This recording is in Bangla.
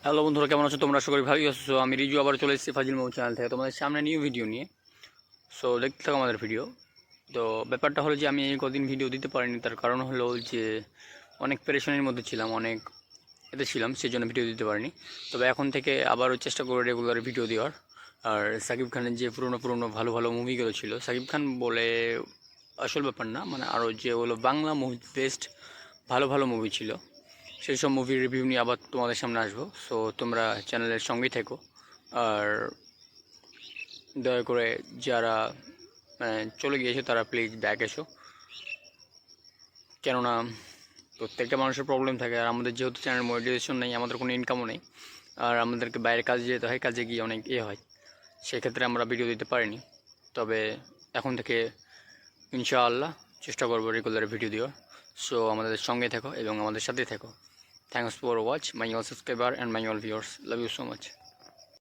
হ্যালো বন্ধুরা, কেমন আছো তোমরা? আশা করি ভালোই আছো। আমি রিজু আবার চলে এসেছি ফাজিল মৌ চ্যানেল থেকে তোমাদের সামনে নিউ ভিডিও নিয়ে। সো দেখতে থাকো আমাদের ভিডিও। তো ব্যাপারটা হলো যে আমি এই কদিন ভিডিও দিতে পারিনি, তার কারণ হলো যে অনেক পেরেশানির মধ্যে ছিলাম, অনেক এতে ছিলাম, সেই জন্য ভিডিও দিতে পারিনি। তবে এখন থেকে আবারও চেষ্টা করবো রেগুলার ভিডিও দেওয়ার। আর সাকিব খানের যে পুরনো পুরনো ভালো ভালো মুভিগুলো ছিল, সাকিব খান বলে আসল ব্যাপার না, মানে আরও যে হলো বাংলা মুভি বেস্ট ভালো ভালো মুভি ছিল, সেই সব মুভির রিভিউ নিয়ে আবার তোমাদের সামনে আসবো। সো তোমরা চ্যানেলের সঙ্গেই থেকো। আর দয়া করে যারা চলে গিয়েছে তারা প্লিজ ব্যাক এসো, কেননা প্রত্যেকটা মানুষের প্রবলেম থাকে। আর আমাদের যেহেতু চ্যানেল মনিটাইজেশন নেই, আমাদের কোনো ইনকামও নেই, আর আমাদেরকে বাইরে কাজে যেতে হয়, কাজে গিয়ে অনেক হয়, সেক্ষেত্রে আমরা ভিডিও দিতে পারিনি। তবে এখন থেকে ইনশাআল্লাহ চেষ্টা করবো রেগুলার ভিডিও দেওয়ার। সো আমাদের সঙ্গে থেকো এবং আমাদের সাথে থেকো। Thanks for watch my all subscriber and my all viewers. Love you so much.